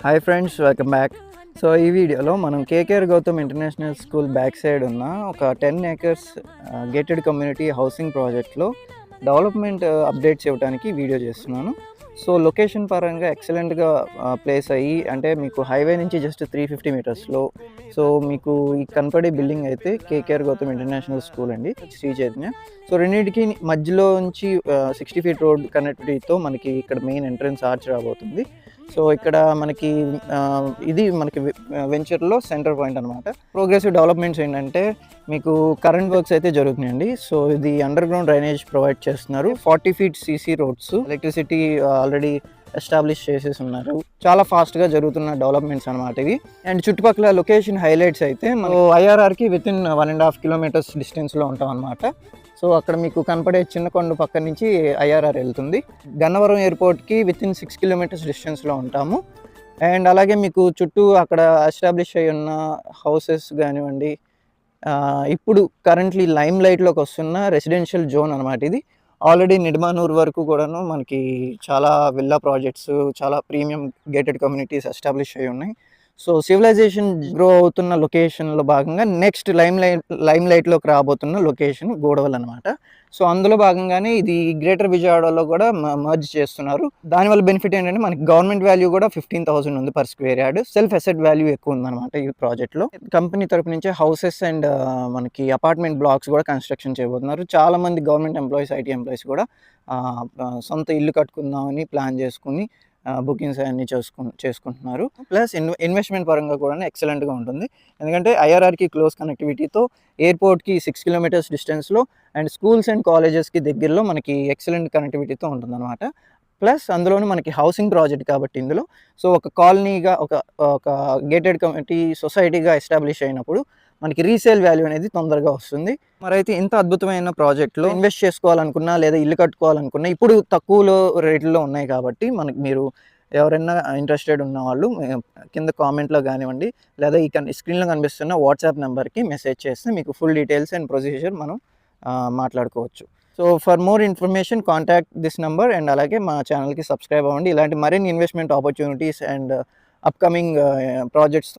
Hi friends, welcome back. So ఈ వీడియోలో మనం KKR Gautam international school back side ఉన్న ఒక 10 acres గేటెడ్ కమ్యూనిటీ హౌసింగ్ ప్రాజెక్ట్లో డెవలప్మెంట్ అప్డేట్స్ ఇవ్వడానికి వీడియో చేస్తున్నాను. సో లొకేషన్ పరంగా ఎక్సలెంట్గా ప్లేస్ అయ్యి, అంటే మీకు హైవే నుంచి జస్ట్ 350 మీటర్స్లో. సో మీకు ఈ కనపడే బిల్డింగ్ అయితే కేకేఆర్ గౌతమ్ ఇంటర్నేషనల్ స్కూల్ అండి, శ్రీ చైతన్య. సో రెండింటికి మధ్యలో నుంచి 60 feet రోడ్ కనెక్టివిటీతో మనకి ఇక్కడ మెయిన్ ఎంట్రన్స్ ఆర్చ్ రాబోతుంది. సో ఇక్కడ మనకి ఇది మనకి వెంచర్లో సెంటర్ పాయింట్ అనమాట. ప్రోగ్రెసివ్ డెవలప్మెంట్స్ ఏంటంటే మీకు కరెంట్ వర్క్స్ అయితే జరుగుతున్నాయండి. సో ఇది అండర్ గ్రౌండ్ డ్రైనేజ్ ప్రొవైడ్ చేస్తున్నారు. 40 feet CC roads, electricity already establish చేసేసి ఉన్నారు. చాలా ఫాస్ట్గా జరుగుతున్న డెవలప్మెంట్స్ అనమాట ఇవి. అండ్ చుట్టుపక్కల లొకేషన్ హైలైట్స్ అయితే మనం ఐఆర్ఆర్కి వితిన్ 1.5 kilometers డిస్టెన్స్లో ఉంటాం అనమాట. సో అక్కడ మీకు కనపడే చిన్నకొండ పక్క నుంచి ఐఆర్ఆర్ వెళ్తుంది. గన్నవరం ఎయిర్పోర్ట్కి వితిన్ 6 kilometers డిస్టెన్స్లో ఉంటాము. అండ్ అలాగే మీకు చుట్టూ అక్కడ ఎస్టాబ్లిష్ అయి ఉన్న హౌసెస్ కానివ్వండి, ఇప్పుడు కరెంట్లీ లైమ్ లైట్లోకి వస్తున్న రెసిడెన్షియల్ జోన్ అనమాట ఇది. ఆల్రెడీ నిడమానూరు వరకు కూడాను మనకి చాలా విల్లా ప్రాజెక్ట్స్, చాలా ప్రీమియం గేటెడ్ కమ్యూనిటీస్ ఎస్టాబ్లిష్ అయి ఉన్నాయి. సో సివిలైజేషన్ గ్రో అవుతున్న లొకేషన్లో భాగంగా నెక్స్ట్ లైమ్ లైట్లోకి రాబోతున్న లొకేషన్ గోడవల్ అనమాట. సో అందులో భాగంగానే ఇది గ్రేటర్ విజయవాడలో కూడా మర్జ్ చేస్తున్నారు. దానివల్ల బెనిఫిట్ ఏంటంటే మనకి గవర్నమెంట్ వాల్యూ కూడా 15,000 ఉంది per square yard. Self asset value ఎక్కువ ఉందన్నమాట ఈ ప్రాజెక్ట్లో. కంపెనీ తరపు నుంచి హౌసెస్ అండ్ మనకి అపార్ట్మెంట్ బ్లాక్స్ కూడా కన్స్ట్రక్షన్ చేయబోతున్నారు. చాలామంది గవర్నమెంట్ ఎంప్లాయీస్, ఐటీ ఎంప్లాయీస్ కూడా సొంత ఇల్లు కట్టుకుందామని ప్లాన్ చేసుకుని బుకింగ్స్ అన్నీ చేసుకుంటున్నారు. ప్లస్ ఇన్వెస్ట్మెంట్ పరంగా కూడా ఎక్సలెంట్గా ఉంటుంది. ఎందుకంటే ఐఆర్ఆర్కి క్లోజ్ కనెక్టివిటీతో, ఎయిర్పోర్ట్కి 6 kilometers డిస్టెన్స్లో, అండ్ స్కూల్స్ అండ్ కాలేజెస్కి దగ్గరలో మనకి ఎక్సలెంట్ కనెక్టివిటీతో ఉంటుందన్నమాట. ప్లస్ అందులోనే మనకి హౌసింగ్ ప్రాజెక్ట్ కాబట్టి ఇందులో సో ఒక కాలనీగా, ఒక గేటెడ్ కమ్యూనిటీ సొసైటీగా ఎస్టాబ్లిష్ అయినప్పుడు మనకి రీసేల్ వాల్యూ అనేది తొందరగా వస్తుంది. మరైతే ఇంత అద్భుతమైన ప్రాజెక్ట్లో ఇన్వెస్ట్ చేసుకోవాలనుకున్నా లేదా ఇల్లు కట్టుకోవాలనుకున్నా ఇప్పుడు తక్కువలో రేట్లలో ఉన్నాయి కాబట్టి మీరు ఎవరైనా ఇంట్రెస్టెడ్ ఉన్న వాళ్ళు కింద కామెంట్లో కానివ్వండి, లేదా ఈ స్క్రీన్లో కనిపిస్తున్న వాట్సాప్ నెంబర్కి మెసేజ్ చేస్తే మీకు ఫుల్ డీటెయిల్స్ అండ్ ప్రొసీజర్ మనం మాట్లాడుకోవచ్చు. So for more information contact this number. And అలాగే మా ఛానల్కి సబ్స్క్రైబ్ అవ్వండి. ఇలాంటి మరిన్ని investment opportunities and upcoming projects